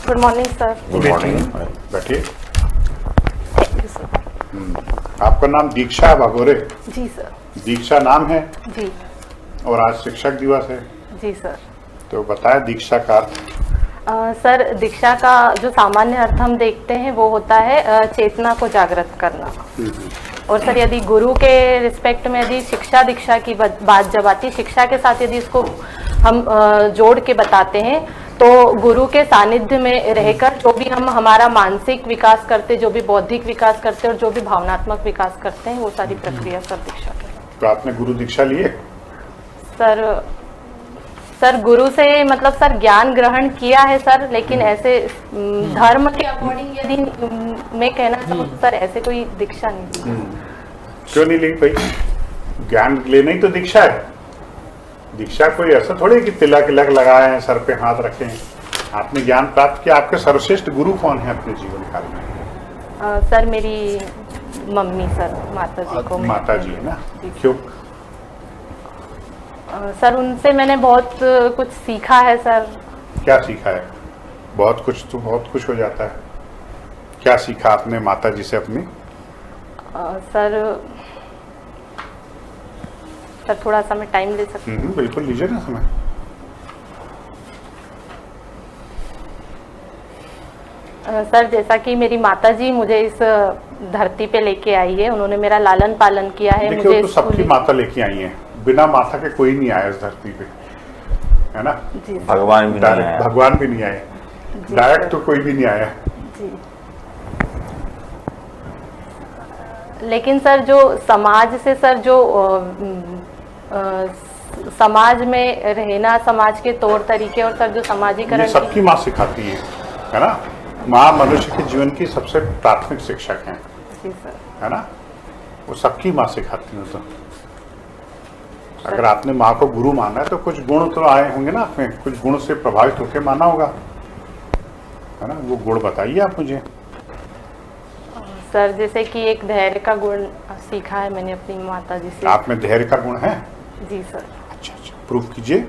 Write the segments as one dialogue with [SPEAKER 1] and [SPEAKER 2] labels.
[SPEAKER 1] Good morning sir.
[SPEAKER 2] Good morning, बैठिए।
[SPEAKER 1] Thank you sir.
[SPEAKER 2] आपका नाम दीक्षा भागोरे?
[SPEAKER 1] जी सर।
[SPEAKER 2] दीक्षा नाम है
[SPEAKER 1] जी।
[SPEAKER 2] और आज शिक्षक दिवस है,
[SPEAKER 1] जी सर।
[SPEAKER 2] तो बताएं दीक्षा का अर्थ।
[SPEAKER 1] सर, दीक्षा का जो सामान्य अर्थ हम देखते हैं वो होता है चेतना को जागृत करना। और सर, यदि गुरु के रिस्पेक्ट में यदि शिक्षा दीक्षा की बात जब आती है, शिक्षा के साथ यदि इसको हम जोड़ के बताते हैं तो गुरु के सानिध्य में रहकर जो भी हम हमारा मानसिक विकास करते, जो भी बौद्धिक विकास करते और जो भी भावनात्मक विकास करते हैं, वो सारी प्रक्रिया सर दीक्षा कहलाती
[SPEAKER 2] तो आपने गुरु दीक्षा ली है?
[SPEAKER 1] है। सर गुरु से मतलब सर ज्ञान ग्रहण किया है सर, लेकिन ऐसे धर्म के अकॉर्डिंग यदि मैं कहना चाहूँ तो सर ऐसे कोई दीक्षा नहीं ली।
[SPEAKER 2] क्यों नहीं ली भाई? ज्ञान लेना ही तो दीक्षा है। दीक्षा कोई ऐसा थोड़ी कि तिलक लगाए हैं, सर पे हाथ रखे हैं। आपने ज्ञान प्राप्त किया। आपके सर्वश्रेष्ठ गुरु कौन है अपने जीवन काल में?
[SPEAKER 1] सर मेरी मम्मी सर, माता जी को।
[SPEAKER 2] माता जी है ना? क्यों?
[SPEAKER 1] सर उनसे मैंने बहुत कुछ सीखा है सर।
[SPEAKER 2] क्या सीखा है? बहुत कुछ तो बहुत कुछ हो जाता है। क्या सीखा आपने माता जी से अपनी?
[SPEAKER 1] सर थोड़ा सा मैं टाइम ले सकती हूँ?
[SPEAKER 2] बिल्कुल लीजिए ना समय।
[SPEAKER 1] सर जैसा कि मेरी माता जी मुझे इस धरती पे लेके आई है, उन्होंने मेरा लालन पालन किया है।
[SPEAKER 2] मुझे तो सबकी माता लेके आई है, बिना माता के कोई नहीं आया इस धरती पे, है ना?
[SPEAKER 3] भगवान भी नहीं आया।
[SPEAKER 2] भगवान भी नहीं आए, डायरेक्ट तो कोई भी नहीं आया
[SPEAKER 1] जी। लेकिन सर जो समाज से सर जो समाज में रहना, समाज के तौर तरीके और सर जो समाजीकरण,
[SPEAKER 2] ये सबकी माँ सिखाती है ना? माँ मनुष्य के जीवन की सबसे प्राथमिक शिक्षक है।
[SPEAKER 1] जी सर।
[SPEAKER 2] है ना? वो सबकी माँ सिखाती है। तो अगर आपने माँ को गुरु माना है तो कुछ गुण तो आए होंगे ना आपने, कुछ गुण से प्रभावित होकर माना होगा, है ना? वो गुण बताइए आप मुझे।
[SPEAKER 1] सर जैसे कि एक धैर्य का गुण सीखा है मैंने अपनी माता जी से।
[SPEAKER 2] आप में धैर्य का गुण है?
[SPEAKER 1] जी सर।
[SPEAKER 2] अच्छा, प्रूफ कीजिए।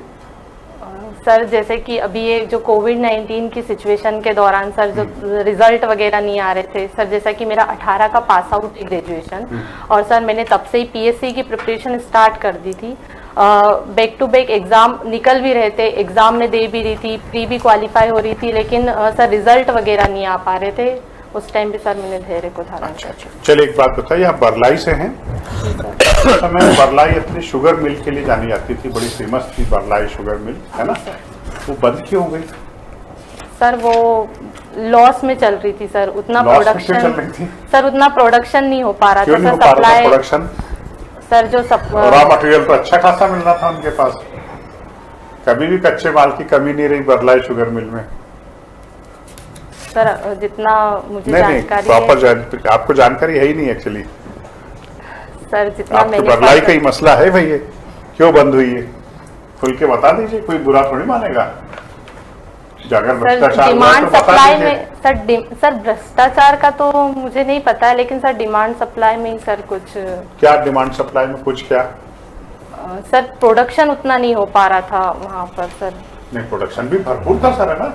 [SPEAKER 1] सर जैसे कि अभी ये जो कोविड-19 की सिचुएशन के दौरान सर जो रिजल्ट वगैरह नहीं आ रहे थे सर, जैसा कि मेरा 18 का पास आउट है ग्रेजुएशन, और सर मैंने तब से ही पीएससी की प्रिपरेशन स्टार्ट कर दी थी। बैक टू बैक एग्जाम निकल भी रहे थे, एग्जाम में दे भी रही थी, प्री भी क्वालिफाई हो रही थी, लेकिन सर रिजल्ट वगैरह नहीं आ पा रहे थे। उस टाइम पे सर मैंने धैर्य को धारण किया।
[SPEAKER 2] अच्छा, चलिए एक बात बताइए, आप बरलाई से हैं? उस समय बरलाई अपनी शुगर मिल के लिए जानी जाती थी, बड़ी फेमस थी बरलाई शुगर मिल, है ना? वो बंद क्यों हो गई?
[SPEAKER 1] सर वो लॉस में चल रही थी सर, उतना प्रोडक्शन सर उतना प्रोडक्शन नहीं हो पा रहा था सर। सप्लाई
[SPEAKER 2] प्रोडक्शन
[SPEAKER 1] सर जो
[SPEAKER 2] रॉ मटेरियल तो अच्छा खासा मिल रहा था उनके पास, कभी भी कच्चे माल की कमी नहीं रही बरलाई शुगर मिल में।
[SPEAKER 1] सर जितना मुझे जानकारी
[SPEAKER 2] है, आपको जानकारी है ही नहीं एक्चुअली
[SPEAKER 1] सर, जितना मैंने
[SPEAKER 2] बरलाई का ही मसला है भाई, ये क्यों बंद हुई है खुल के बता दीजिए, कोई बुरा थोड़ी मानेगा। अगर भ्रष्टाचार
[SPEAKER 1] डिमांड सप्लाई में सर भ्रष्टाचार का तो मुझे नहीं पता है, लेकिन सर डिमांड सप्लाई में ही सर कुछ। क्या
[SPEAKER 2] डिमांड सप्लाई में कुछ क्या?
[SPEAKER 1] सर प्रोडक्शन उतना नहीं हो पा रहा था वहाँ पर सर।
[SPEAKER 2] नहीं, प्रोडक्शन भी भरपूर था सर, है ना?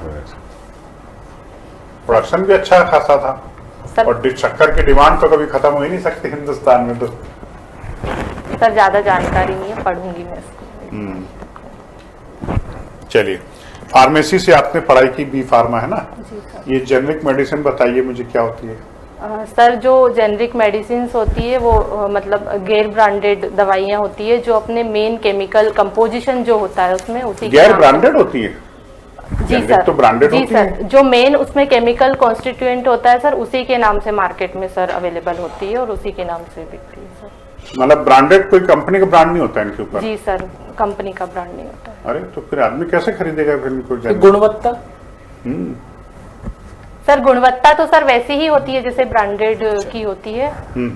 [SPEAKER 2] प्रोडक्शन भी अच्छा खासा था सर, और शक्कर की डिमांड तो कभी खत्म हो ही नहीं सकती हिंदुस्तान में। तो
[SPEAKER 1] सर ज्यादा जानकारी नहीं है, पढ़ूंगी मैं इसको।
[SPEAKER 2] चलिए, फार्मेसी से आपने पढ़ाई की, बी फार्मा, है ना?
[SPEAKER 1] जी सर।
[SPEAKER 2] ये जेनरिक मेडिसिन बताइए मुझे क्या होती है?
[SPEAKER 1] सर जो जेनरिक मेडिसिन होती है वो मतलब गैर ब्रांडेड दवाइयाँ होती है, जो अपने मेन केमिकल कंपोजिशन जो होता है उसमें उसी
[SPEAKER 2] गैर ब्रांडेड होती है?
[SPEAKER 1] जी सर,
[SPEAKER 2] तो ब्रांडेड
[SPEAKER 1] जी
[SPEAKER 2] होती
[SPEAKER 1] सर
[SPEAKER 2] है?
[SPEAKER 1] जो मेन उसमें केमिकल कॉन्स्टिट्यूएंट होता है सर, उसी के नाम से मार्केट में सर अवेलेबल होती है और उसी के नाम से बिकती है सर।
[SPEAKER 2] मतलब ब्रांडेड कोई कंपनी का ब्रांड नहीं होता है इनके ऊपर?
[SPEAKER 1] जी सर, कंपनी का ब्रांड नहीं होता है।
[SPEAKER 2] अरे तो फिर आदमी कैसे खरीदेगा फिर इनको?
[SPEAKER 3] गुणवत्ता
[SPEAKER 1] सर गुणवत्ता तो सर वैसी ही होती है जैसे ब्रांडेड की होती है,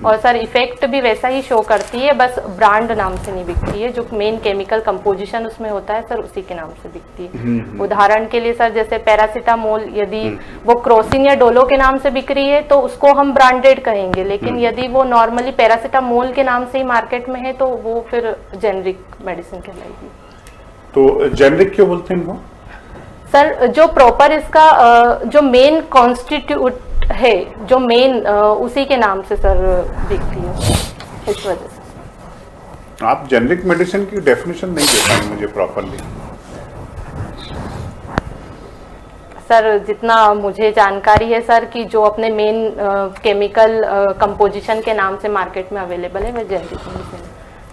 [SPEAKER 1] और सर इफेक्ट भी वैसा ही शो करती है, बस ब्रांड नाम से नहीं बिकती है। जो मेन केमिकल कंपोजिशन उसमें होता है सर उसी के नाम से बिकती है। उदाहरण के लिए सर जैसे पैरासीटामोल, यदि वो क्रॉसिंग या डोलो के नाम से बिक रही है तो उसको हम ब्रांडेड कहेंगे, लेकिन यदि वो नॉर्मली पैरासीटामोल के नाम से ही मार्केट में है तो वो फिर जेनरिक मेडिसिन कहलाएगी।
[SPEAKER 2] तो जेनरिक क्यों बोलते हैं इनको?
[SPEAKER 1] सर जो प्रॉपर इसका जो मेन कॉन्स्टिट्यूट है, जो मेन उसी के नाम से सर दिखती है, इस वजह से।
[SPEAKER 2] आप जेनरिक मेडिसिन की डेफिनेशन नहीं दे पाए मुझे प्रॉपरली।
[SPEAKER 1] सर जितना मुझे जानकारी है सर कि जो अपने मेन केमिकल कंपोजिशन के नाम से मार्केट में अवेलेबल है, वह जेनरिक मेडिसिन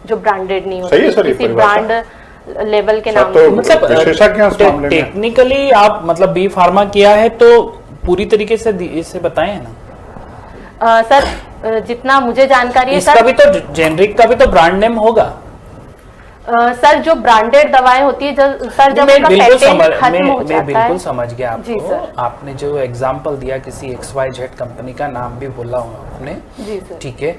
[SPEAKER 1] जो ब्रांडेड नहीं
[SPEAKER 2] सही है सर,
[SPEAKER 1] होती,
[SPEAKER 2] ये
[SPEAKER 1] किसी
[SPEAKER 2] परिभाषा।
[SPEAKER 1] ब्रांड लेवल के नाम
[SPEAKER 2] तो
[SPEAKER 1] से।
[SPEAKER 4] मतलब
[SPEAKER 2] विशेषज्ञ इस मामले में
[SPEAKER 4] टेक्निकली आप मतलब बी फार्मा किया है तो पूरी तरीके से इसे बताएं ना।
[SPEAKER 1] सर जितना मुझे जानकारी है
[SPEAKER 4] इसका
[SPEAKER 1] सर,
[SPEAKER 4] भी तो जेनरिक का भी तो ब्रांड नेम होगा।
[SPEAKER 1] सर जो ब्रांडेड दवाएं होती है सर जब
[SPEAKER 4] मैं
[SPEAKER 1] उनका
[SPEAKER 4] बिल्कुल
[SPEAKER 1] पेटेंट
[SPEAKER 4] समझ
[SPEAKER 1] खत्म हो
[SPEAKER 4] मैं
[SPEAKER 1] जाता
[SPEAKER 4] बिल्कुल
[SPEAKER 1] है।
[SPEAKER 4] समझ गया
[SPEAKER 1] जी
[SPEAKER 4] आपको।
[SPEAKER 1] सर।
[SPEAKER 4] आपने जो एग्जांपल दिया किसी XYZ कंपनी का नाम भी बोला हूँ आपने,
[SPEAKER 1] जी सर।
[SPEAKER 4] ठीक है,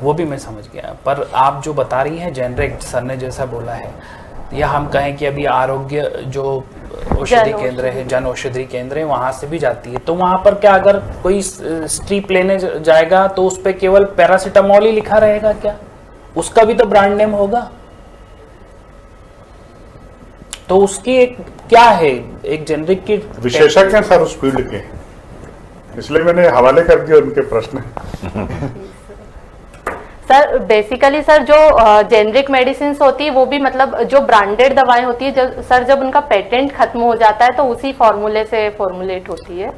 [SPEAKER 4] वो भी मैं समझ गया। पर आप जो बता रही हैं जेनरिक, सर ने जैसा बोला है, या हम कहें कि अभी आरोग्य जो औषधि केंद्र है, जन औषधि केंद्र है, वहां से भी जाती है, तो वहां पर क्या अगर कोई स्ट्रिप लेने जाएगा तो उस पर केवल पैरासीटामोल ही लिखा रहेगा क्या? उसका भी तो ब्रांड नेम होगा। तो उसकी एक क्या है, एक जेनरिक की
[SPEAKER 2] विशेषज्ञ सर उस फील्ड के, इसलिए मैंने हवाले कर दिया उनके प्रश्न।
[SPEAKER 1] सर बेसिकली सर जो जेनरिक मेडिसिन होती है वो भी मतलब जो ब्रांडेड दवाएं होती है सर जब उनका पेटेंट खत्म हो जाता है तो उसी फॉर्मूले से फॉर्मुलेट होती है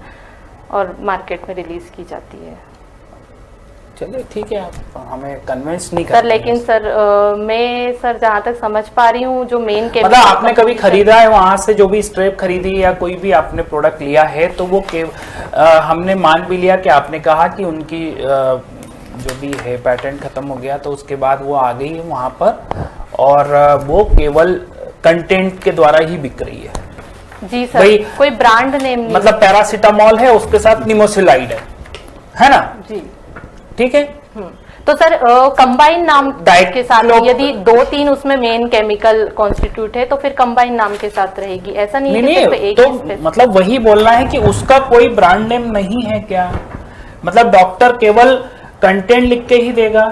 [SPEAKER 1] और मार्केट में रिलीज की जाती है।
[SPEAKER 4] चलिए ठीक है, आप हमें कन्विंस नहीं कर
[SPEAKER 1] सर लेकिन सर मैं सर जहाँ तक समझ पा रही हूँ जो मेन
[SPEAKER 4] मतलब आपने कभी खरीदा है वहां से, जो भी स्ट्रेप खरीदी या कोई भी आपने प्रोडक्ट लिया है, तो वो हमने मान भी लिया कि आपने कहा कि उनकी जो भी है पैटेंट खत्म हो गया, तो उसके बाद वो आ गई है वहां पर और वो केवल कंटेंट के द्वारा ही बिक रही है।
[SPEAKER 1] जी सर, कोई ब्रांड नेम नहीं,
[SPEAKER 4] मतलब पैरासीटामोल है, उसके साथ निमोसिलाइड है ना?
[SPEAKER 1] जी
[SPEAKER 4] ठीक है।
[SPEAKER 1] तो सर कंबाइन नाम
[SPEAKER 4] डाइट
[SPEAKER 1] के साथ यदि 2-3 उसमें मेन केमिकल कॉन्स्टिट्यूट है तो फिर कंबाइन नाम के साथ रहेगी, ऐसा नहीं है कि सिर्फ एक
[SPEAKER 4] तो
[SPEAKER 1] ही स्पेस-
[SPEAKER 4] मतलब वही बोलना है कि उसका कोई ब्रांड नेम नहीं है क्या? मतलब डॉक्टर केवल कंटेंट लिख के ही देगा,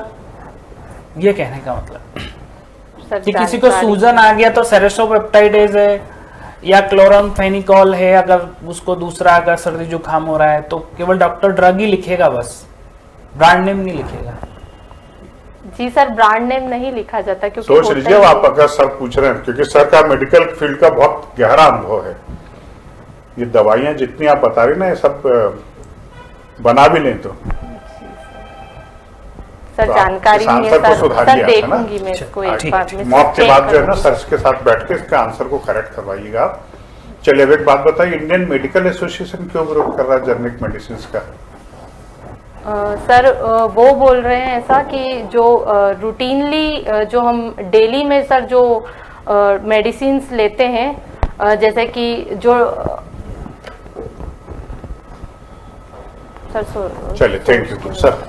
[SPEAKER 4] ये कहने का मतलब
[SPEAKER 1] सर
[SPEAKER 4] कि किसी को
[SPEAKER 1] जानकारी-
[SPEAKER 4] सूजन आ गया तो सेरेसोपेप्टाइडेज है या क्लोरामफेनिकॉल है, अगर उसको दूसरा अगर सर्दी जुकाम हो रहा है तो केवल डॉक्टर ड्रग ही लिखेगा, बस ब्रांड नेम नहीं लिखेगा।
[SPEAKER 1] जी सर, ब्रांड नेम नहीं लिखा जाता क्योंकि
[SPEAKER 2] सोच
[SPEAKER 1] होता
[SPEAKER 2] लीजिए
[SPEAKER 1] ही
[SPEAKER 2] आप अगर सर पूछ रहे हैं, क्योंकि सर का मेडिकल फील्ड का बहुत गहरा अनुभव है। ये दवाइयां जितनी आप बता रही ना, ये सब बना भी लें तो
[SPEAKER 1] सर
[SPEAKER 2] तो
[SPEAKER 1] जानकारी
[SPEAKER 2] किसान
[SPEAKER 1] नहीं
[SPEAKER 2] सर को
[SPEAKER 1] है सर,
[SPEAKER 2] सुधारिए
[SPEAKER 1] सर
[SPEAKER 2] आप, है ना?
[SPEAKER 1] देखूंगी मैं इसको एक
[SPEAKER 4] ठीक,
[SPEAKER 1] बार
[SPEAKER 4] ठीक।
[SPEAKER 1] में
[SPEAKER 2] मौत के
[SPEAKER 1] check
[SPEAKER 2] बाद जो है ना
[SPEAKER 1] करूंगी।
[SPEAKER 2] सर के साथ बैठ के इसके आंसर को करेक्ट करवाइएगा आप। चलिए अब एक बात बताइए, इंडियन मेडिकल एसोसिएशन क्यों विरोध कर रहा है जेनरिक मेडिसिन का?
[SPEAKER 1] सर वो बोल रहे हैं ऐसा कि जो रूटीनली जो हम डेली में सर जो मेडिसिन लेते हैं, जैसे कि जो सर
[SPEAKER 2] चलिए, thank you sir.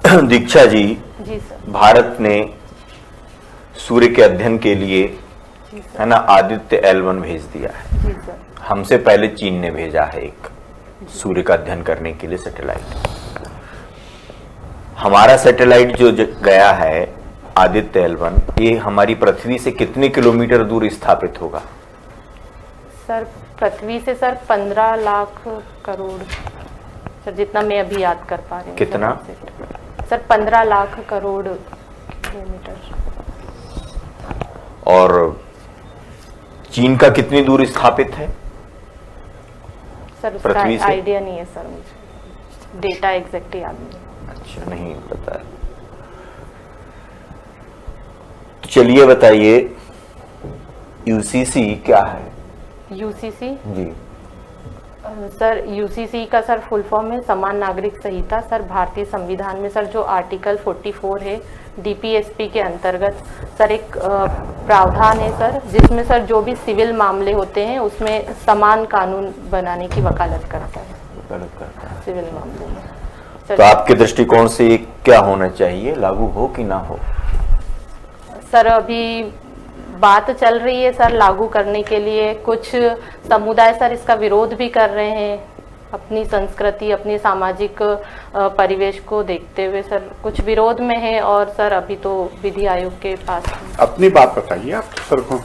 [SPEAKER 3] Diksha ji,
[SPEAKER 1] जी सर।
[SPEAKER 3] भारत ने सूर्य के अध्ययन के लिए
[SPEAKER 1] जी सर।
[SPEAKER 3] है ना आदित्य L1 भेज दिया है।
[SPEAKER 1] जी सर।
[SPEAKER 3] हमसे पहले चीन ने भेजा है एक सूर्य का अध्ययन करने के लिए सैटेलाइट। हमारा सैटेलाइट जो गया है आदित्य L1, ये हमारी पृथ्वी से कितने किलोमीटर दूर स्थापित होगा?
[SPEAKER 1] सर पृथ्वी से सर 15 लाख करोड़, सर जितना मैं अभी याद कर पा रही हूँ।
[SPEAKER 3] कितना?
[SPEAKER 1] Sir 15 lakh crore kilometre.
[SPEAKER 3] और चीन का कितनी दूर स्थापित है?
[SPEAKER 1] सर उसका
[SPEAKER 3] पृथ्वी से?
[SPEAKER 1] आइडिया नहीं है सर, मुझे डेटा एग्जैक्ट याद नहीं है।
[SPEAKER 3] अच्छा, नहीं पता। तो चलिए बताइए, यूसीसी क्या है?
[SPEAKER 1] यूसीसी
[SPEAKER 3] जी,
[SPEAKER 1] सर यूसीसी का सर फुल फॉर्म है समान नागरिक संहिता। सर भारतीय संविधान में सर जो आर्टिकल 44 है डीपीएसपी के अंतर्गत सर एक प्रावधान है सर, जिसमें सर जो भी सिविल मामले होते हैं उसमें समान कानून बनाने की वकालत करता है
[SPEAKER 3] गलत करता है।
[SPEAKER 1] सिविल मामले में।
[SPEAKER 3] तो आपके दृष्टिकोण से ये क्या होना चाहिए, लागू हो कि ना हो?
[SPEAKER 1] सर अभी बात चल रही है सर लागू करने के लिए, कुछ समुदाय सर इसका विरोध भी कर रहे हैं, अपनी संस्कृति अपनी सामाजिक परिवेश को देखते हुए सर कुछ विरोध में है, और सर अभी तो विधि आयोग के पास है।
[SPEAKER 2] अपनी बात बताइए आप सर को।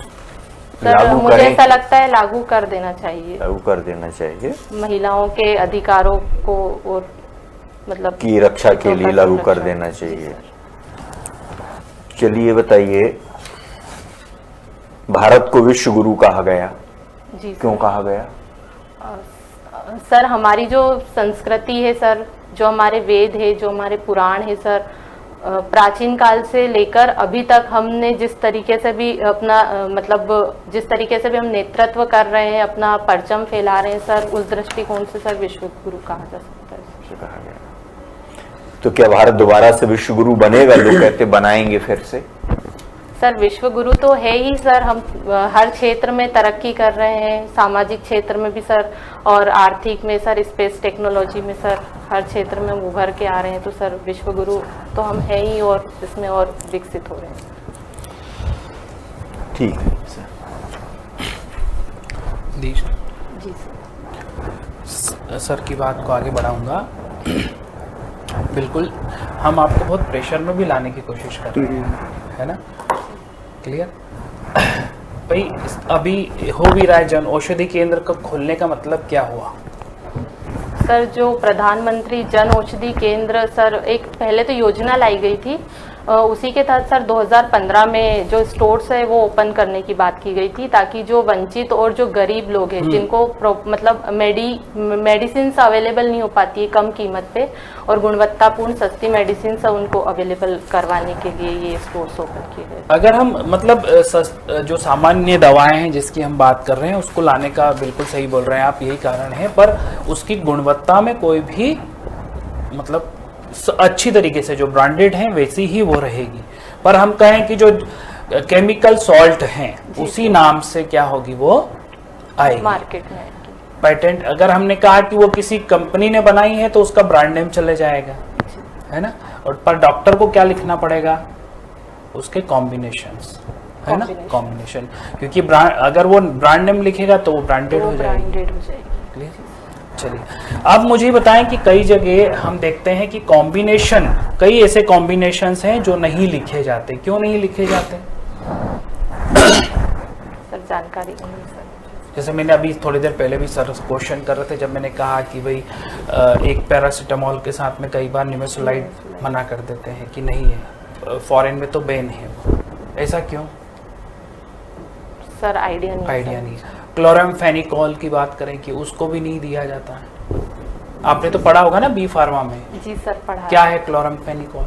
[SPEAKER 1] सर
[SPEAKER 3] लागू
[SPEAKER 1] मुझे
[SPEAKER 3] करें?
[SPEAKER 1] ऐसा लगता है लागू कर देना चाहिए,
[SPEAKER 3] लागू कर देना चाहिए
[SPEAKER 1] महिलाओं के अधिकारों को और मतलब
[SPEAKER 3] की रक्षा के लिए लागू कर
[SPEAKER 1] संरक्षण।
[SPEAKER 3] देना
[SPEAKER 1] जी,
[SPEAKER 3] चाहिए।
[SPEAKER 1] सर।
[SPEAKER 3] चलिए बताइए, भारत को विश्व गुरु कहा गया,
[SPEAKER 1] जी
[SPEAKER 3] क्यों कहा गया?
[SPEAKER 1] सर हमारी जो संस्कृति है सर, जो हमारे वेद है, जो हमारे पुराण है सर, प्राचीन काल से लेकर अभी तक हमने जिस तरीके से भी अपना मतलब जिस तरीके से भी हम नेतृत्व कर रहे हैं, अपना परचम फैला रहे हैं सर, उस दृष्टिकोण से सर विश्व गुरु कहा जा सकता है।
[SPEAKER 3] से कहा गया। तो क्या भारत दोबारा से विश्व गुरु बनेगा? लोग कहते बनाएंगे फिर से।
[SPEAKER 1] सर विश्व गुरु तो है ही सर, हम हर क्षेत्र में तरक्की कर रहे हैं, सामाजिक क्षेत्र में भी सर, और आर्थिक में सर, स्पेस टेक्नोलॉजी में सर, हर क्षेत्र में हम उभर के आ रहे हैं। तो सर विश्व गुरु तो हम हैं ही, और इसमें और विकसित हो रहे हैं।
[SPEAKER 3] ठीक है सर।
[SPEAKER 1] जी सर।
[SPEAKER 4] सर की बात को आगे बढ़ाऊंगा। बिल्कुल, हम आपको बहुत प्रेशर में भी लाने की कोशिश कर रहे हैं, है ना? क्लियर? भाई अभी हो भी रहा है, जन औषधि केंद्र का खोलने का मतलब क्या हुआ?
[SPEAKER 1] सर जो प्रधानमंत्री जन औषधि केंद्र सर, एक पहले तो योजना लाई गई थी, उसी के तहत सर 2015 में जो स्टोर्स है वो ओपन करने की बात की गई थी, ताकि जो वंचित और जो गरीब लोग हैं, जिनको मतलब मेडिसिन अवेलेबल नहीं हो पाती है कम कीमत पे, और गुणवत्तापूर्ण सस्ती मेडिसिन उनको अवेलेबल करवाने के लिए ये स्टोर्स ओपन किए गए।
[SPEAKER 4] अगर हम मतलब जो सामान्य दवाएं हैं जिसकी हम बात कर रहे हैं उसको लाने का बिल्कुल सही बोल रहे हैं आप, यही कारण है, पर उसकी गुणवत्ता में कोई भी मतलब अच्छी तरीके से जो ब्रांडेड है वैसी ही वो रहेगी। पर हम कहें कि जो केमिकल सॉल्ट हैं उसी नाम से क्या होगी, वो आएगी
[SPEAKER 1] मार्केट में।
[SPEAKER 4] पेटेंट अगर हमने कहा कि वो किसी कंपनी ने बनाई है तो उसका ब्रांड नेम चले जाएगा, है ना? और पर डॉक्टर को क्या लिखना पड़ेगा? उसके कॉम्बिनेशंस, है ना? कॉम्बिनेशन, क्योंकि ब्रांड अगर वो ब्रांड नेम लिखेगा तो वो ब्रांडेड हो जाएगी। चलिए, अब मुझे बताएं कि कई जगह हम देखते हैं कि कॉम्बिनेशन, कई ऐसे कॉम्बिनेशंस हैं जो नहीं लिखे जाते। क्यों नहीं लिखे जाते?
[SPEAKER 1] सर जानकारी नहीं सर।
[SPEAKER 4] जैसे मैंने अभी थोड़ी देर पहले भी सर क्वेश्चन कर रहे थे, जब मैंने कहा कि भाई एक पैरासीटामोल के साथ में कई बार निमेसोलाइड मना कर देते हैं कि नहीं है, फॉरेन में तो बैन है, ऐसा क्यों?
[SPEAKER 1] सर आइडिया नहीं।
[SPEAKER 4] क्लोरामफेनिकोल की बात करें कि उसको भी नहीं दिया जाता है, आपने तो पढ़ा होगा ना बी फार्मा में।
[SPEAKER 1] जी सर पढ़ा।
[SPEAKER 4] क्या है क्लोरामफेनिकोल?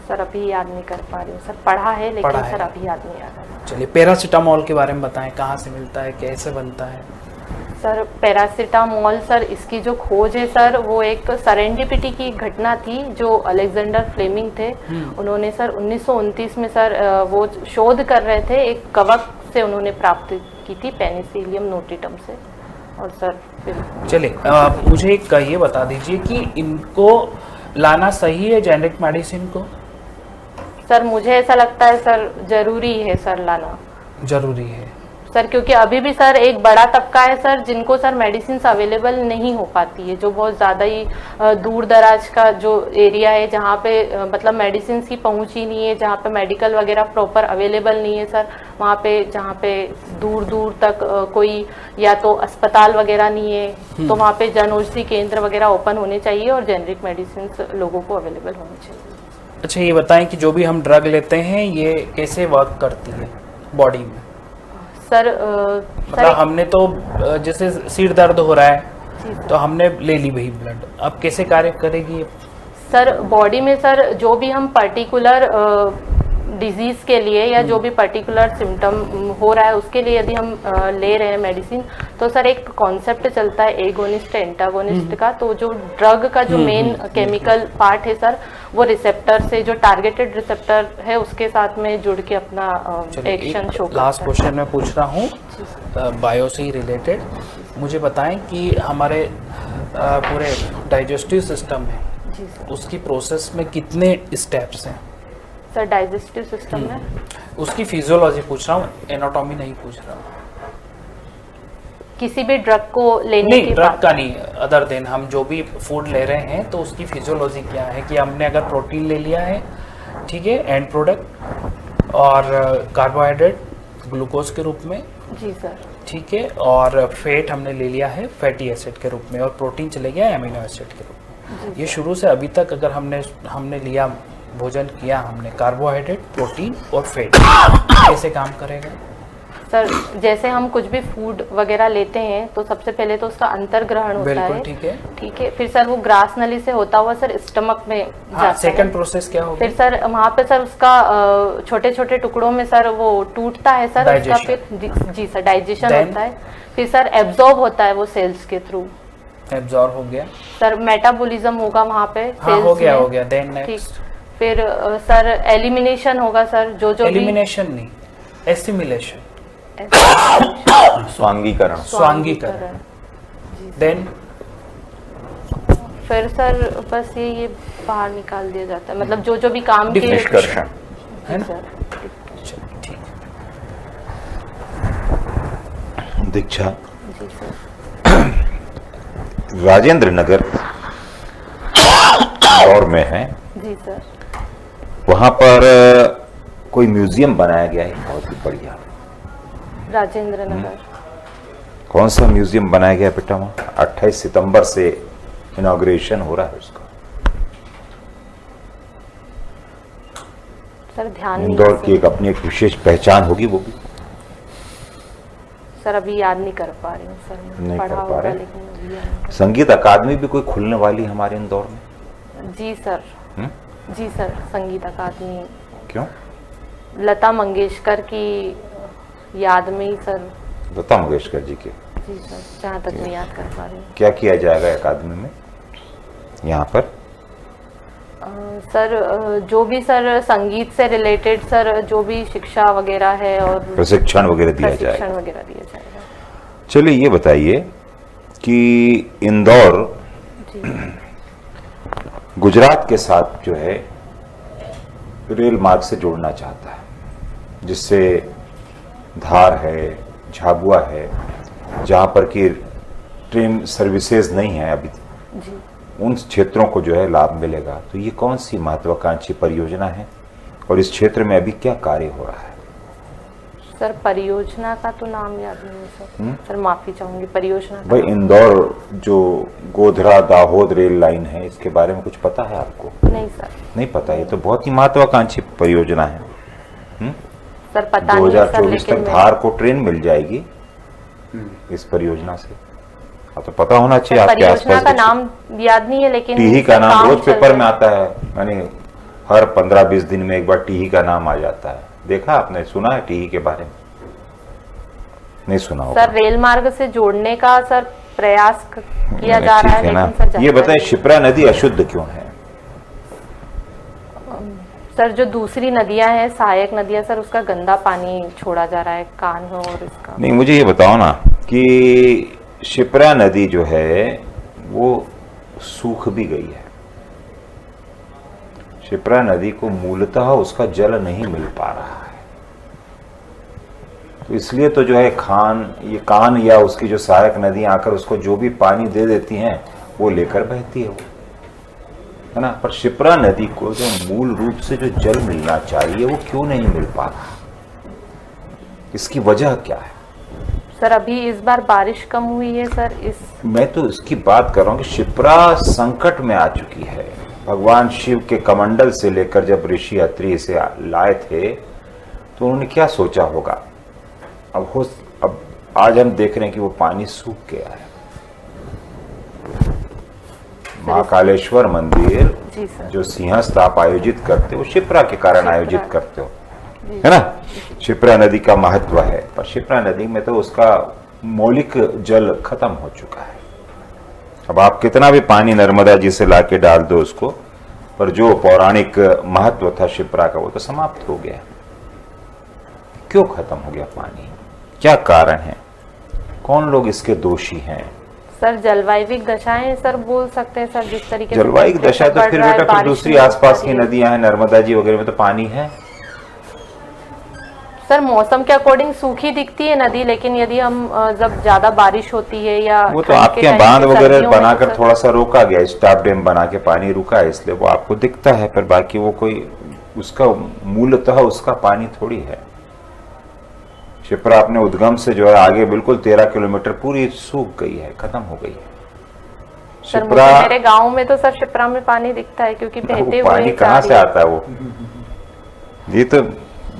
[SPEAKER 1] सर अभी याद नहीं कर पा रही हूँ सर, पढ़ा है लेकिन सर अभी याद नहीं आ रहा।
[SPEAKER 4] चलिए, पैरासीटामोल के बारे में बताएं, कहाँ से मिलता है, कैसे बनता है?
[SPEAKER 1] सर पैरासीटामोल सर, इसकी जो खोज है सर, वो एक सरेंडिपिटी की घटना थी। जो अलेक्जेंडर फ्लेमिंग थे, उन्होंने सर 1929 में सर वो शोध कर रहे थे, एक कवक से उन्होंने प्राप्त की थी, पेनिसिलियम नोटिटम से। और सर
[SPEAKER 4] चलिए, मुझे एक ये बता दीजिए कि इनको लाना सही है जेनेरिक मेडिसिन को?
[SPEAKER 1] सर मुझे ऐसा लगता है सर जरूरी है सर लाना।
[SPEAKER 4] जरूरी है
[SPEAKER 1] सर, क्योंकि अभी भी सर एक बड़ा तबका है सर जिनको सर मेडिसिन अवेलेबल नहीं हो पाती है, जो बहुत ज़्यादा ही दूर दराज का जो एरिया है, जहाँ पे मतलब मेडिसिन की पहुँच ही नहीं है, जहाँ पे मेडिकल वगैरह प्रॉपर अवेलेबल नहीं है सर, वहाँ पे जहाँ पे दूर दूर तक कोई या तो अस्पताल वगैरह नहीं है, तो वहाँ पे जन औषधि केंद्र वगैरह ओपन होने चाहिए और जेनरिक मेडिसिन लोगों को अवेलेबल होनी चाहिए।
[SPEAKER 4] अच्छा, ये बताएं कि जो भी हम ड्रग लेते हैं ये कैसे वर्क करती है बॉडी में?
[SPEAKER 1] सर
[SPEAKER 4] मतलब हमने तो जैसे सिर दर्द हो रहा है तो हमने ले ली वही ब्लड, अब कैसे कार्य करेगी? सर
[SPEAKER 1] बॉडी में सर जो भी हम पर्टिकुलर डिजीज के लिए या जो भी पर्टिकुलर सिम्टम हो रहा है उसके लिए यदि हम ले रहे हैं मेडिसिन, तो सर एक कॉन्सेप्ट चलता है एगोनिस्ट एंटागोनिस्ट का। तो जो ड्रग का जो मेन केमिकल पार्ट है सर, वो रिसेप्टर से, जो टारगेटेड रिसेप्टर है उसके साथ में जुड़ के अपना एक्शन शो करता है।
[SPEAKER 4] लास्ट क्वेश्चन मैं पूछ रहा हूँ बायो से ही रिलेटेड, मुझे बताएं कि हमारे पूरे डाइजेस्टिव सिस्टम है, उसकी प्रोसेस में कितने स्टेप्स हैं?
[SPEAKER 1] सर डाइजेस्टिव सिस्टम में
[SPEAKER 4] उसकी फिजियोलॉजी पूछ रहा हूँ, एनाटॉमी नहीं पूछ रहा हूँ।
[SPEAKER 1] किसी भी ड्रग को लेने
[SPEAKER 4] नहीं,
[SPEAKER 1] के
[SPEAKER 4] ड्रग का नहीं, अदर देन हम जो भी फूड ले रहे हैं तो उसकी फिजियोलॉजी क्या है कि हमने अगर प्रोटीन ले लिया है, ठीक है, एंड प्रोडक्ट, और कार्बोहाइड्रेट ग्लूकोज के रूप में,
[SPEAKER 1] जी सर।
[SPEAKER 4] ठीक है, और फैट हमने ले लिया है फैटी एसिड के रूप में, और प्रोटीन चले गया एमिनो एसिड के रूप में। ये शुरू से अभी तक अगर हमने लिया, भोजन किया हमने, कार्बोहाइड्रेट, प्रोटीन और फैट, कैसे काम करेगा
[SPEAKER 1] सर? जैसे हम कुछ भी फूड वगैरह लेते हैं तो सबसे पहले तो उसका अंतर्ग्रहण होता
[SPEAKER 4] बिल्कुल,
[SPEAKER 1] है,
[SPEAKER 4] ठीक है,
[SPEAKER 1] ठीक है। फिर सर वो ग्रास नली से होता हुआ सर स्टमक में जाता है।
[SPEAKER 4] सेकंड प्रोसेस क्या होगा?
[SPEAKER 1] फिर सर वहाँ पे सर उसका छोटे छोटे टुकड़ों में सर वो टूटता है सर, उसका फिर जी सर डाइजेशन होता है। फिर सर एब्जॉर्ब होता है वो सेल्स के थ्रू।
[SPEAKER 4] एब्जॉर्ब हो गया
[SPEAKER 1] सर मेटाबॉलिज्म होगा वहाँ पे सेल्स
[SPEAKER 4] हो गया,
[SPEAKER 1] में।
[SPEAKER 4] हो गया। देन
[SPEAKER 1] ठीक।
[SPEAKER 4] नेक्स्ट
[SPEAKER 1] फिर सर एलिमिनेशन होगा सर, जो जो
[SPEAKER 4] एलिमिनेशन नहीं, एसिमिलेशन,
[SPEAKER 3] स्वांगीकरण।
[SPEAKER 4] स्वांगीकरण। देन
[SPEAKER 1] फिर सर बस ये बाहर निकाल दिया जाता है, मतलब जो जो भी काम के
[SPEAKER 3] निष्कर्षण,
[SPEAKER 4] है ना?
[SPEAKER 1] सर।
[SPEAKER 4] चलो, ठीक
[SPEAKER 5] दीक्षा
[SPEAKER 1] जी सर।
[SPEAKER 5] राजेंद्र नगर इंदौर में है,
[SPEAKER 1] जी सर।
[SPEAKER 5] वहां पर कोई म्यूजियम बनाया गया है बहुत ही बढ़िया।
[SPEAKER 1] राजेंद्र नगर।
[SPEAKER 5] कौन सा म्यूजियम बनाया गया बेटा? वहां 28 सितंबर से इनॉग्रेशन हो रहा है उसका।
[SPEAKER 1] सर ध्यान नहीं
[SPEAKER 5] इंदौर
[SPEAKER 1] है
[SPEAKER 5] की एक अपनी एक विशेष पहचान होगी वो भी।
[SPEAKER 1] सर अभी याद नहीं कर पा रही हूँ सर,
[SPEAKER 5] नहीं
[SPEAKER 1] पढ़ा
[SPEAKER 5] कर पा
[SPEAKER 1] होगा
[SPEAKER 5] रहे।
[SPEAKER 1] लेकिन अभी याद नहीं
[SPEAKER 5] संगीत अकादमी भी कोई खुलने वाली है हमारे इंदौर में।
[SPEAKER 1] कर- जी सर। जी सर, संगीत अकादमी
[SPEAKER 5] क्यों?
[SPEAKER 1] लता मंगेशकर की याद में ही सर।
[SPEAKER 5] लता मंगेशकर जी के
[SPEAKER 1] जी सर, जहाँ तक मैं याद कर पा रही हूँ।
[SPEAKER 5] क्या किया जाएगा अकादमी में यहाँ पर?
[SPEAKER 1] सर जो भी सर संगीत से रिलेटेड सर जो भी शिक्षा वगैरह है और
[SPEAKER 5] प्रशिक्षण वगैरह दिया
[SPEAKER 1] प्रशिक्षण
[SPEAKER 5] जाएगा।
[SPEAKER 1] वगैरह दिया जाएगा।
[SPEAKER 5] चलिए ये बताइए कि इंदौर
[SPEAKER 1] जी
[SPEAKER 5] गुजरात के साथ जो है रेल मार्ग से जोड़ना चाहता है, जिससे धार है, झाबुआ है, जहां पर कि ट्रेन सर्विसेज नहीं है अभी,
[SPEAKER 1] जी
[SPEAKER 5] उन क्षेत्रों को जो है लाभ मिलेगा। तो ये कौन सी महत्वाकांक्षी परियोजना है और इस क्षेत्र में अभी क्या कार्य हो रहा है?
[SPEAKER 1] सर परियोजना का तो नाम याद नहीं है सर। सर माफी चाहूंगी, परियोजना का
[SPEAKER 5] भाई इंदौर जो गोधरा दाहोद रेल लाइन है, इसके बारे में कुछ पता है आपको?
[SPEAKER 1] नहीं सर।
[SPEAKER 5] नहीं पता। ये तो बहुत ही महत्वाकांक्षी परियोजना है।
[SPEAKER 1] सर पता नहीं है सर,
[SPEAKER 5] 2024
[SPEAKER 1] लेकिन
[SPEAKER 5] तक धार को ट्रेन मिल जाएगी इस परियोजना से। तो पता होना चाहिए आपके
[SPEAKER 1] परियोजना
[SPEAKER 5] आसपास।
[SPEAKER 1] का नाम याद नहीं है, लेकिन
[SPEAKER 5] टीही का नाम
[SPEAKER 1] काम
[SPEAKER 5] रोज
[SPEAKER 1] चल
[SPEAKER 5] पेपर
[SPEAKER 1] रहा
[SPEAKER 5] में आता है, यानी हर 15-20 दिन में एक बार टीही का नाम आ जाता है। देखा आपने, सुना है टीही के बारे में? नहीं सुना होगा।
[SPEAKER 1] सर रेल मार्ग से जोड़ने का सर प्रयास किया जा रहा है,
[SPEAKER 5] ठीक है
[SPEAKER 1] लेकिन
[SPEAKER 5] ना।
[SPEAKER 1] सर
[SPEAKER 5] ये बताएं शिप्रा नदी अशुद्ध क्यों है?
[SPEAKER 1] सर जो दूसरी नदियां हैं, सहायक नदियां सर, उसका गंदा पानी छोड़ा जा रहा है कान में और इसका।
[SPEAKER 5] नहीं, मुझे ये बताओ ना कि शिप्रा नदी जो है वो सूख भी गई है। शिप्रा नदी को मूलतः उसका जल नहीं मिल पा रहा है, तो इसलिए तो जो है ये कान या उसकी जो सहायक नदियां आकर उसको जो भी पानी दे देती हैं वो लेकर बहती है वो, है ना। पर शिप्रा नदी को जो मूल रूप से जो जल मिलना चाहिए वो क्यों नहीं मिल पा रहा? इसकी वजह क्या है?
[SPEAKER 1] सर अभी इस बार बारिश कम हुई है सर,
[SPEAKER 5] मैं तो इसकी बात कर रहा हूं कि शिप्रा संकट में आ चुकी है। भगवान शिव के कमंडल से लेकर जब ऋषि अत्रि इसे लाए थे तो उन्होंने क्या सोचा होगा? अब आज हम देख रहे हैं कि वो पानी सूख गया है। महाकालेश्वर मंदिर
[SPEAKER 1] जी सर,
[SPEAKER 5] जो सिंहस्थ आप आयोजित करते हो, शिप्रा के कारण
[SPEAKER 1] शिप्रा।
[SPEAKER 5] आयोजित करते हो, है ना। शिप्रा नदी का महत्व है, पर शिप्रा नदी में तो उसका मौलिक जल खत्म हो चुका है। अब आप कितना भी पानी नर्मदा जी से लाके डाल दो उसको, पर जो पौराणिक महत्व था शिप्रा का वो तो समाप्त हो गया। क्यों खत्म हो गया पानी? क्या कारण है? कौन लोग इसके दोषी हैं?
[SPEAKER 1] सर जलवायविक दशाएं सर बोल सकते हैं सर, जिस तरीके से
[SPEAKER 5] जलवायु दशा तो
[SPEAKER 1] बढ़
[SPEAKER 5] फिर
[SPEAKER 1] रहा है,
[SPEAKER 5] बेटा फिर
[SPEAKER 1] बारिश
[SPEAKER 5] दूसरी
[SPEAKER 1] नहीं हो
[SPEAKER 5] आसपास
[SPEAKER 1] पा
[SPEAKER 5] की
[SPEAKER 1] रही है।
[SPEAKER 5] नदियां हैं, नर्मदा जी वगैरह में तो पानी है।
[SPEAKER 1] सर मौसम के अकॉर्डिंग सूखी दिखती है नदी, लेकिन यदि हम जब ज्यादा बारिश होती है या
[SPEAKER 5] वो तो
[SPEAKER 1] ठंड
[SPEAKER 5] आपके
[SPEAKER 1] के
[SPEAKER 5] यहाँ
[SPEAKER 1] टाइम
[SPEAKER 5] बांध
[SPEAKER 1] पे,
[SPEAKER 5] वगैरह
[SPEAKER 1] सर्दियों में
[SPEAKER 5] बनाकर
[SPEAKER 1] तो
[SPEAKER 5] थोड़ा सा रोका गया, स्टॉप डैम बना के पानी रुका है, इसलिए वो आपको दिखता है, पर बाकी वो कोई उसका मूलतः उसका पानी थोड़ी है। शिप्रा अपने उद्गम से जो है आगे बिल्कुल 13 किलोमीटर पूरी सूख गई है, खत्म हो गई है।
[SPEAKER 1] सर मुझे मेरे गांव में तो सर शिप्रा में पानी दिखता है, क्योंकि बहते हुए
[SPEAKER 5] पानी कहाँ से आता है वो, ये तो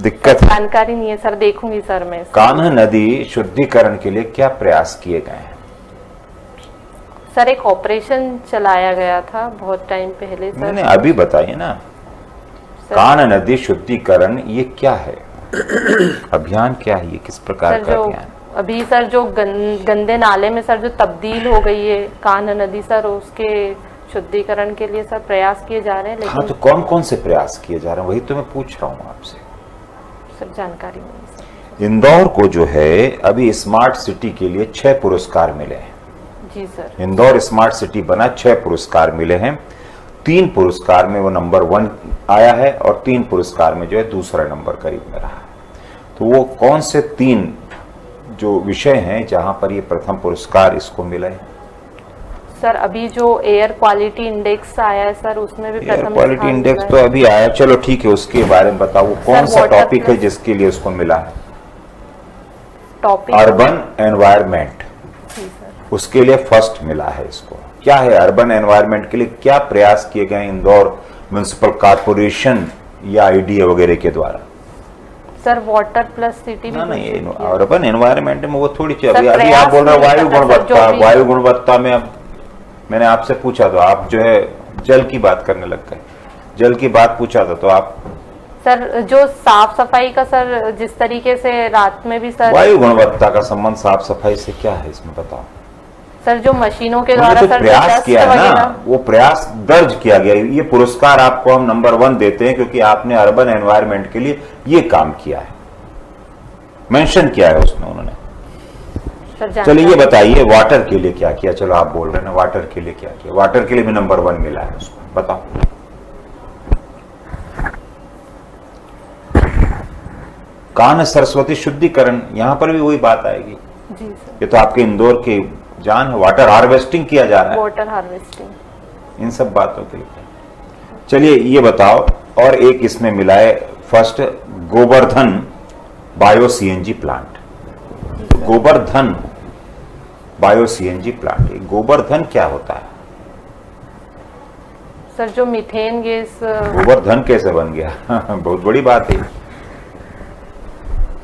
[SPEAKER 5] दिक्कत है।
[SPEAKER 1] जानकारी नहीं है सर, देखूंगी सर मैं।
[SPEAKER 5] कान्ह नदी शुद्धिकरण के लिए क्या प्रयास किए गए हैं?
[SPEAKER 1] सर एक ऑपरेशन चलाया गया था बहुत टाइम पहले सर।
[SPEAKER 5] मैंने अभी बताइए ना, कान्ह नदी शुद्धिकरण ये क्या है, अभियान क्या है, ये किस प्रकार
[SPEAKER 1] सर
[SPEAKER 5] का
[SPEAKER 1] जो
[SPEAKER 5] अभियान?
[SPEAKER 1] अभी सर जो गंदे नाले में सर जो तब्दील हो गई है कान्ह नदी सर, उसके शुद्धिकरण के लिए सर प्रयास किए जा रहे हैं। लेकिन
[SPEAKER 5] हाँ, तो कौन कौन से प्रयास किए जा रहे हैं, वही तो मैं पूछ रहा हूँ आपसे।
[SPEAKER 1] सर जानकारी नहीं सर।
[SPEAKER 5] इंदौर को जो है अभी स्मार्ट सिटी के लिए 6 पुरस्कार मिले हैं।
[SPEAKER 1] जी सर।
[SPEAKER 5] इंदौर स्मार्ट सिटी बना, 6 पुरस्कार मिले हैं। 3 पुरस्कार में वो नंबर 1 आया है और 3 पुरस्कार में जो है दूसरा नंबर करीब में रहा। तो वो कौन से 3 जो विषय हैं जहां पर ये प्रथम पुरस्कार इसको मिला है?
[SPEAKER 1] सर अभी जो एयर क्वालिटी इंडेक्स आया है सर, उसमें भी
[SPEAKER 5] एयर
[SPEAKER 1] प्रथम
[SPEAKER 5] क्वालिटी
[SPEAKER 1] स्थान
[SPEAKER 5] इंडेक्स
[SPEAKER 1] मिला
[SPEAKER 5] तो
[SPEAKER 1] है।
[SPEAKER 5] अभी आया, चलो ठीक है, उसके बारे में बताओ, वो कौन सा
[SPEAKER 1] water
[SPEAKER 5] टॉपिक है
[SPEAKER 1] plus-
[SPEAKER 5] जिसके लिए उसको मिला है?
[SPEAKER 1] टॉपिक
[SPEAKER 5] अर्बन एनवायरमेंट,
[SPEAKER 1] जी सर।
[SPEAKER 5] उसके लिए फर्स्ट मिला है इसको। क्या है अर्बन एनवायरमेंट के लिए क्या प्रयास किए गए इंदौर म्युनिसिपल कॉर्पोरेशन या आईडीए वगैरह के द्वारा?
[SPEAKER 1] सर वाटर प्लस सिटी भी
[SPEAKER 5] नहीं,
[SPEAKER 1] घोषित किया।
[SPEAKER 5] अर्बन एनवायरमेंट में वो थोड़ी चीज,
[SPEAKER 1] सर,
[SPEAKER 5] अभी आप
[SPEAKER 1] प्रयास
[SPEAKER 5] बोल रहे हो
[SPEAKER 1] में
[SPEAKER 5] वायु
[SPEAKER 1] रहता है, सर,
[SPEAKER 5] गुणवत्ता,
[SPEAKER 1] जो भी-
[SPEAKER 5] वायु गुणवत्ता में अब मैंने आपसे पूछा तो आप जो है जल की बात करने लग गए। जल की बात पूछा था तो आप
[SPEAKER 1] सर जो साफ सफाई का सर, जिस तरीके से रात में भी सर,
[SPEAKER 5] वायु गुणवत्ता का संबंध साफ सफाई से क्या है इसमें बताओ?
[SPEAKER 1] सर जो मशीनों के
[SPEAKER 5] उन्होंने
[SPEAKER 1] द्वारा
[SPEAKER 5] तो
[SPEAKER 1] सर
[SPEAKER 5] प्रयास
[SPEAKER 1] डस्ट
[SPEAKER 5] किया है ना,
[SPEAKER 1] वगैरह-
[SPEAKER 5] वो प्रयास दर्ज किया गया। ये पुरस्कार आपको हम नंबर 1 देते हैं क्योंकि आपने अर्बन एनवायरमेंट के लिए ये काम किया है, मेंशन किया है उसमें उन्होंने।
[SPEAKER 1] सर
[SPEAKER 5] चलिए ये
[SPEAKER 1] जानकारी-
[SPEAKER 5] बताइए वाटर के लिए क्या किया? चलो आप बोल रहे हैं ना वाटर के लिए क्या किया, वाटर के लिए भी नंबर 1 मिला है उसको, बताओ। कान्ह सरस्वती शुद्धिकरण, यहां पर भी वही बात आएगी।
[SPEAKER 1] जी सर।
[SPEAKER 5] ये तो आपके इंदौर की जान है, वाटर हार्वेस्टिंग किया जा रहा है
[SPEAKER 1] वाटर हार्वेस्टिंग।
[SPEAKER 5] इन सब बातों के लिए। चलिए ये बताओ, और एक इसमें मिला है first Govardhan bio CNG plant. Govardhan bio CNG plant, ये गोवर्धन क्या होता है?
[SPEAKER 1] सर जो मीथेन गैस,
[SPEAKER 5] गोवर्धन कैसे बन गया? बहुत बड़ी बात है।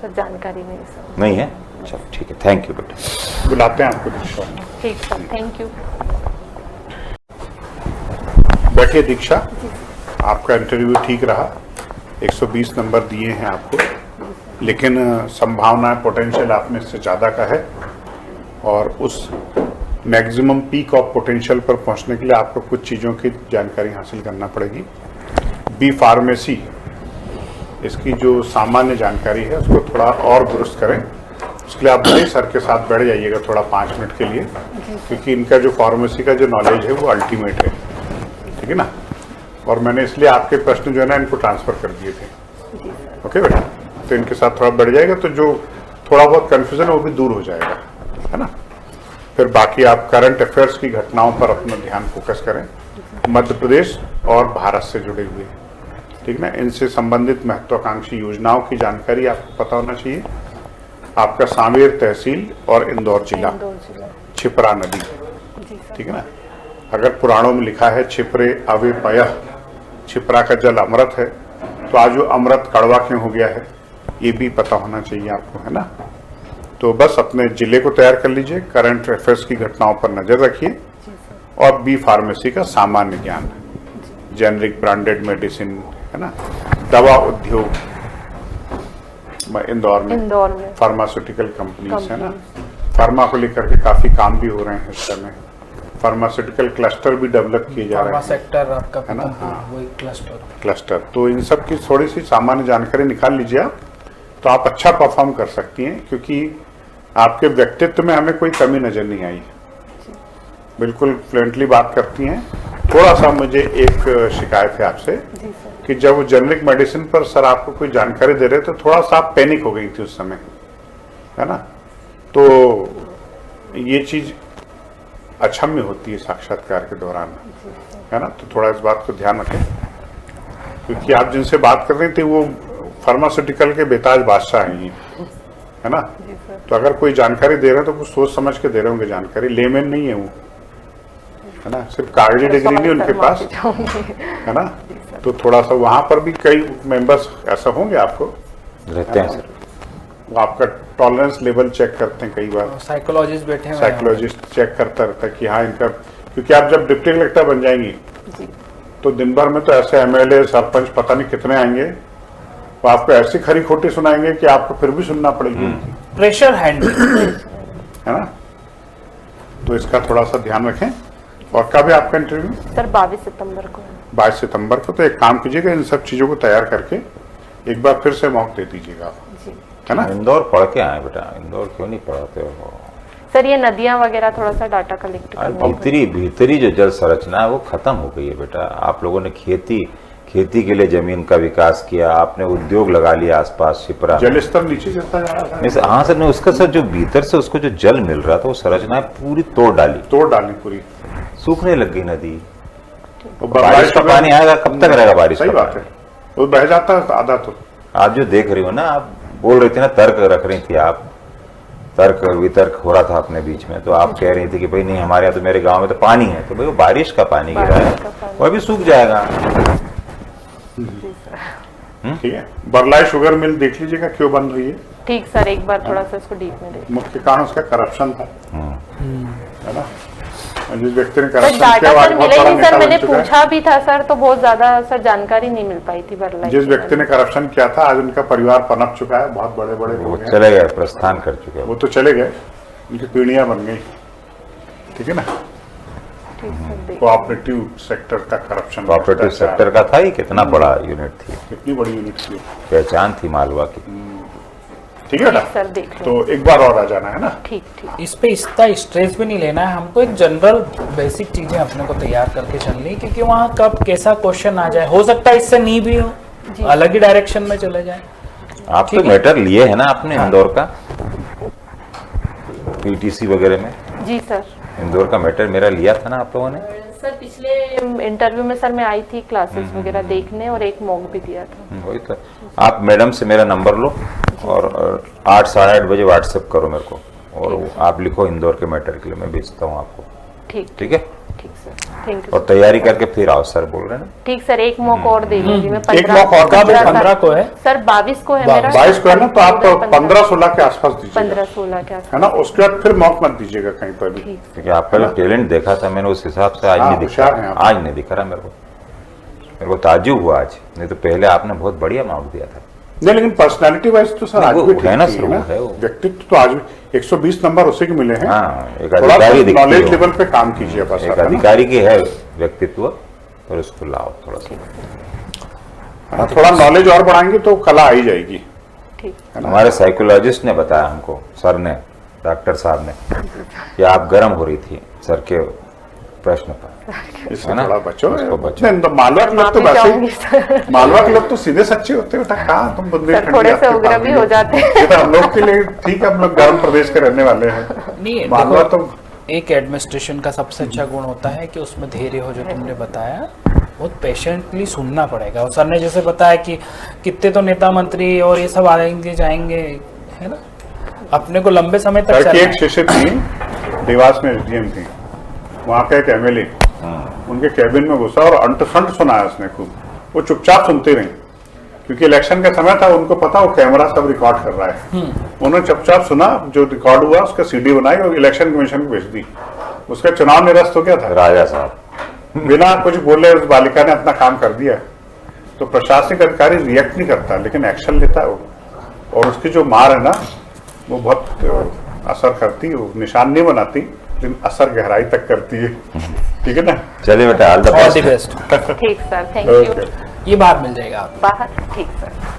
[SPEAKER 1] सर जानकारी नहीं सर।
[SPEAKER 5] नहीं है? चलो ठीक है, थैंक यू बेटा।
[SPEAKER 2] बुलाते हैं आपको दीक्षा।
[SPEAKER 1] ठीक सर, थैंक यू।
[SPEAKER 2] बैठिए दीक्षा, आपका इंटरव्यू ठीक रहा, 120 नंबर दिए हैं आपको, लेकिन संभावना पोटेंशियल आप में से ज़्यादा का है, और उस मैक्सिमम पीक ऑफ पोटेंशियल पर पहुंचने के लिए आपको कुछ चीज़ों की जानकारी हासिल करना पड़ेगी। बी फार्मेसी, इसकी जो सामान्य जानकारी है उसको थोड़ा और दुरुस्त करें। उसके लिए आप भाई सर के साथ बैठ जाइएगा थोड़ा 5 मिनट के लिए, क्योंकि इनका जो फार्मेसी का जो नॉलेज है वो अल्टीमेट है, ठीक है ना। और मैंने इसलिए आपके प्रश्न जो है ना इनको ट्रांसफर कर दिए थे। ओके बेटा, तो इनके साथ थोड़ा बढ़ जाएगा तो जो थोड़ा बहुत कंफ्यूजन है वो भी दूर हो जाएगा, है ना। फिर बाकी आप करंट अफेयर्स की घटनाओं पर अपना ध्यान फोकस करें, मध्य प्रदेश और भारत से जुड़े हुए, ठीक ना। इनसे संबंधित महत्वाकांक्षी योजनाओं की जानकारी आपको पता होना चाहिए। आपका सांवेर तहसील और इंदौर जिला,
[SPEAKER 1] इंदौर जिला।
[SPEAKER 2] छिपरा नदी,
[SPEAKER 1] जी सर।
[SPEAKER 2] ठीक है ना। अगर पुराणों में लिखा है छिपरे अवे पयः, छिपरा का जल अमृत है, तो आज वो अमृत कड़वा क्यों हो गया है ये भी पता होना चाहिए आपको, है ना। तो बस अपने जिले को तैयार कर लीजिए, करंट अफेयर्स की घटनाओं पर नजर रखिए, और बी फार्मेसी का सामान्य ज्ञान, जेनरिक ब्रांडेड मेडिसिन, है ना, दवा उद्योग इंदौर में फार्मास्यूटिकल कंपनीज, है ना। फार्मा को लेकर के काफी काम भी हो रहे हैं इस समय, फार्मास्यूटिकल क्लस्टर भी डेवलप किए जा रहे
[SPEAKER 4] फार्मा
[SPEAKER 2] हैं,
[SPEAKER 4] सेक्टर आपका
[SPEAKER 2] है ना। हाँ,
[SPEAKER 4] वही
[SPEAKER 2] क्लस्टर। तो इन सब की थोड़ी सी सामान्य जानकारी निकाल लीजिए आप, तो आप अच्छा परफॉर्म कर सकती हैं, क्योंकि आपके व्यक्तित्व में हमें कोई कमी नजर नहीं आई, बिल्कुल फ्लुएंटली बात करती हैं। थोड़ा सा मुझे एक शिकायत है आपसे कि जब वो जेनरिक मेडिसिन पर सर आपको कोई जानकारी दे रहे तो थोड़ा सा आप पैनिक हो गई थी उस समय, है ना। तो ये चीज अक्षम्य होती है साक्षात्कार के दौरान, है ना। तो थोड़ा इस बात को ध्यान रखें। क्योंकि आप जिनसे बात कर रहे थे वो फार्मास्यूटिकल के बेताज बादशाह हैं ये, है ना। तो अगर कोई जानकारी दे रहे हैं तो कुछ सोच समझ के दे रहे होंगे जानकारी, लेमैन नहीं है वो, है ना। सिर्फ कागजी डिग्री नहीं उनके पास, है ना। तो थोड़ा सा वहां पर भी कई मेंबर्स ऐसा होंगे आपको
[SPEAKER 5] रहते हैं सर।
[SPEAKER 2] वो आपका टॉलरेंस लेवल चेक करते हैं, कई बार
[SPEAKER 4] साइकोलॉजिस्ट बैठे हुए हैं।
[SPEAKER 2] साइकोलॉजिस्ट चेक करता रहता है कि हाँ इनका, क्योंकि आप जब डिप्टी कलेक्टर बन जाएंगी तो दिन भर में तो ऐसे एमएलए सरपंच पता नहीं कितने आएंगे, वो आपको ऐसी खरी खोटी सुनाएंगे कि आपको फिर भी सुनना पड़ेगी,
[SPEAKER 4] प्रेशर हैंडलिंग,
[SPEAKER 2] है ना। तो इसका थोड़ा सा ध्यान रखें। और कब है आपका इंटरव्यू?
[SPEAKER 1] सर 22 सितंबर को है।
[SPEAKER 2] 22 सितंबर को। तो एक काम कीजिएगा, इन सब चीजों को तैयार करके एक बार फिर से मौका दे दीजिएगा आप,
[SPEAKER 1] जी
[SPEAKER 2] है ना।
[SPEAKER 5] इंदौर पढ़ के आए बेटा, इंदौर क्यों नहीं पढ़ाते हो?
[SPEAKER 1] सर ये नदियां वगैरह थोड़ा सा डाटा कलेक्ट करने
[SPEAKER 5] भीतरी जो जल संरचना है वो खत्म हो गई है बेटा। आप लोगों ने खेती के लिए जमीन का विकास किया, आपने उद्योग लगा लिया आसपास शिप्रा में।
[SPEAKER 2] जल स्तर नीचे गिरता जा रहा है।
[SPEAKER 5] हाँ सर, नहीं उसका सर जो भीतर से उसको जो जल मिल रहा था वो संरचना पूरी तोड़ डाली,
[SPEAKER 2] पूरी
[SPEAKER 5] सूखने लग गई नदी।
[SPEAKER 2] वो
[SPEAKER 5] बारिश का पानी आएगा कब तक रहेगा बारिश?
[SPEAKER 2] सही बात है, वो बह जाता है आधा। तो
[SPEAKER 5] आप जो देख रही हो ना, आप बोल रही थी ना, तर्क रख रही थी आप, तर्क वितर्क हो रहा था अपने बीच में, तो आप कह रही थी कि भाई नहीं हमारे यहाँ तो, मेरे गांव में तो पानी है, तो भाई वो बारिश का पानी गिरा है, वो अभी सूख जाएगा।
[SPEAKER 2] ठीक है। बरलाई शुगर मिल देख लीजिएगा क्यों बंद हुई है।
[SPEAKER 1] ठीक सर, एक बार थोड़ा सा इसको डीप में देख।
[SPEAKER 2] मुख्य कारण उसका करप्शन था, है ना। जिस व्यक्ति ने
[SPEAKER 1] सर
[SPEAKER 2] करप्शन
[SPEAKER 1] डाटा
[SPEAKER 2] किया
[SPEAKER 1] सर
[SPEAKER 2] वो
[SPEAKER 1] मिला ही
[SPEAKER 2] बड़ा
[SPEAKER 1] नहीं सर,
[SPEAKER 2] नेता
[SPEAKER 1] मैंने
[SPEAKER 2] बन चुका है।
[SPEAKER 1] पूछा भी था सर, तो बहुत ज्यादा सर जानकारी नहीं मिल पाई थी बरलाई।
[SPEAKER 2] जिस व्यक्ति ने करप्शन किया था आज उनका परिवार पनप चुका है, बहुत बड़े बड़े
[SPEAKER 5] वो
[SPEAKER 2] लोग हैं।
[SPEAKER 5] चले गए, प्रस्थान कर चुके हैं।
[SPEAKER 2] वो तो चले गए, उनकी पीढ़ियां बन गई, ठीक है ना।
[SPEAKER 1] ठीक सर देख।
[SPEAKER 2] कोऑपरेटिव सेक्टर का करप्शन,
[SPEAKER 5] कोऑपरेटिव सेक्टर का था ही, कितना बड़ा यूनिट थी,
[SPEAKER 2] कितनी बड़ी यूनिट थी,
[SPEAKER 5] पहचान थी मालवा की।
[SPEAKER 2] ठीक है ना।
[SPEAKER 1] सर देख लो।
[SPEAKER 2] तो एक बार और आ जाना है ना।
[SPEAKER 1] ठीक ठीक।
[SPEAKER 4] इस पे इतना स्ट्रेस भी नहीं लेना है हमको, एक जनरल बेसिक चीजें अपने को तैयार करके चलनी, क्योंकि वहाँ कब कैसा क्वेश्चन आ जाए, हो सकता है इससे नहीं भी हो, अलग ही डायरेक्शन में चले जाए।
[SPEAKER 5] आप तो मैटर लिए है ना आपने इंदौर का, पीटीसी वगैरह में?
[SPEAKER 1] जी सर।
[SPEAKER 5] इंदौर का मैटर मेरा लिया था ना आप लोगों ने?
[SPEAKER 1] सर पिछले इंटरव्यू में सर मैं आई थी क्लासेस वगैरह देखने, और एक मॉक भी दिया था।
[SPEAKER 5] वही तो। आप मैडम से मेरा नंबर लो और 8 साढ़े 8 बजे व्हाट्सएप करो मेरे को, और आप लिखो इंदौर के मैटर के लिए, मैं भेजता हूँ आपको।
[SPEAKER 1] ठीक
[SPEAKER 5] ठीक है।
[SPEAKER 1] ठीक सर, थैंक यू।
[SPEAKER 5] और तैयारी करके फिर आओ, सर बोल रहे हैं ना।
[SPEAKER 1] ठीक सर, एक मॉक और दे लूंगी मैं।
[SPEAKER 2] एक मॉक और का
[SPEAKER 4] 15 को है
[SPEAKER 1] सर, 22 को है मेरा।
[SPEAKER 2] 22 को है ना, तो आप 15-16 के आसपास दीजिएगा,
[SPEAKER 1] 15-16 के आसपास,
[SPEAKER 2] है ना। उसके बाद फिर मौका मत दीजिएगा कहीं पर भी।
[SPEAKER 1] ठीक।
[SPEAKER 5] क्योंकि आपका जो टैलेंट देखा था मैंने, उस हिसाब से आज
[SPEAKER 2] हाँ,
[SPEAKER 5] नहीं दिख
[SPEAKER 2] होशियार हैं
[SPEAKER 5] रहा,
[SPEAKER 2] आप।
[SPEAKER 5] आज नहीं दिख रहा मेरे को ताज्जुब हुआ आज, नहीं तो पहले आपने बहुत बढ़िया मार्क दिया था।
[SPEAKER 2] नहीं, लेकिन पर्सनालिटी वाइज तो सर आज
[SPEAKER 5] वो
[SPEAKER 2] भी
[SPEAKER 5] है ना
[SPEAKER 2] ठीक
[SPEAKER 5] सर,
[SPEAKER 2] ही
[SPEAKER 5] वो
[SPEAKER 2] है
[SPEAKER 5] है
[SPEAKER 2] ना।
[SPEAKER 5] वो।
[SPEAKER 2] व्यक्तित्व तो आज भी 120 नंबर उसी के मिले हैं।
[SPEAKER 5] हाँ, एक
[SPEAKER 2] थोड़ा सा
[SPEAKER 5] अधिकारी दिखती
[SPEAKER 2] नॉलेज
[SPEAKER 5] हो।
[SPEAKER 2] लेवल पे काम कीजिए बस,
[SPEAKER 5] एक
[SPEAKER 2] है ना?
[SPEAKER 5] अधिकारी की है व्यक्तित्व, और उसको लाओ थोड़ा सा।
[SPEAKER 2] हाँ, थोड़ा नॉलेज और बढ़ाएंगे तो कला आ ही जाएगी,
[SPEAKER 1] ठीक।
[SPEAKER 2] है ना।
[SPEAKER 5] हमारे साइकोलॉजिस्ट ने बताया हमको, सर ने, डॉक्टर साहब ने, कि आप गर्म हो रही थी सर के प्रश्न पर,
[SPEAKER 2] इससे
[SPEAKER 5] है ना?
[SPEAKER 2] थोड़ा बचो।
[SPEAKER 5] उसको बचो।
[SPEAKER 2] नहीं, तो मालवा के लोग तो
[SPEAKER 1] माफी
[SPEAKER 2] वैसे
[SPEAKER 1] चाहूंगी सर।
[SPEAKER 2] मालवा के लोग तो सीधे सच्चे होते हैं बेटा। कहाँ तुम बुंदेलखंडी
[SPEAKER 1] सर, थोड़े से
[SPEAKER 2] आपके
[SPEAKER 1] उग्र
[SPEAKER 2] पास
[SPEAKER 1] भी
[SPEAKER 2] में।
[SPEAKER 1] हो जाते हैं।
[SPEAKER 2] ये तो हम लोग के लिए ठीक है, हम लोग गर्म प्रदेश के रहने वाले हैं।
[SPEAKER 4] नहीं,
[SPEAKER 2] मालवा
[SPEAKER 4] देखो,
[SPEAKER 2] तो
[SPEAKER 4] एक एडमिनिस्ट्रेशन का सबसे अच्छा गुण होता है कि उसमें धैर्य हो, जो तुमने बताया, बहुत पेशेंटली सुनना पड़ेगा। और सर ने जैसे बताया कि कितने तो नेता मंत्री और ये सब आएंगे जाएंगे, है ना, अपने को लंबे समय तक
[SPEAKER 2] सर की
[SPEAKER 4] चलना
[SPEAKER 2] एक
[SPEAKER 4] है।
[SPEAKER 2] शिष्य थी, देवास में एसडीएम थी, वहां का एक एमएलए उनके कैबिन में घुसा और अंट सुनाया उसने खूब। वो चुपचाप सुनते रहे, क्योंकि इलेक्शन का समय था, उनको पता वो कैमरा सब रिकॉर्ड कर रहा है। उन्होंने चुपचाप सुना, जो रिकॉर्ड हुआ उसका सीडी बनाई और इलेक्शन कमीशन को भेज दी। उसका चुनाव निरस्त हो गया था।
[SPEAKER 5] राजा साहब
[SPEAKER 2] बिना कुछ बोले उस बालिका ने अपना काम कर दिया। तो प्रशासनिक अधिकारी रिएक्ट नहीं करता, लेकिन एक्शन लेता है वो, और उसकी जो मार है ना वो बहुत असर करती है। वो निशान नहीं बनाती, लेकिन असर गहराई तक करती है। ठीक है ना।
[SPEAKER 5] चलिए बेटा, all the
[SPEAKER 4] all the
[SPEAKER 5] best.
[SPEAKER 4] Best.
[SPEAKER 1] ठीक सर, थैंक यू।
[SPEAKER 2] ओके।
[SPEAKER 4] ये बाहर मिल जाएगा आपको।
[SPEAKER 1] बाहर, ठीक सर।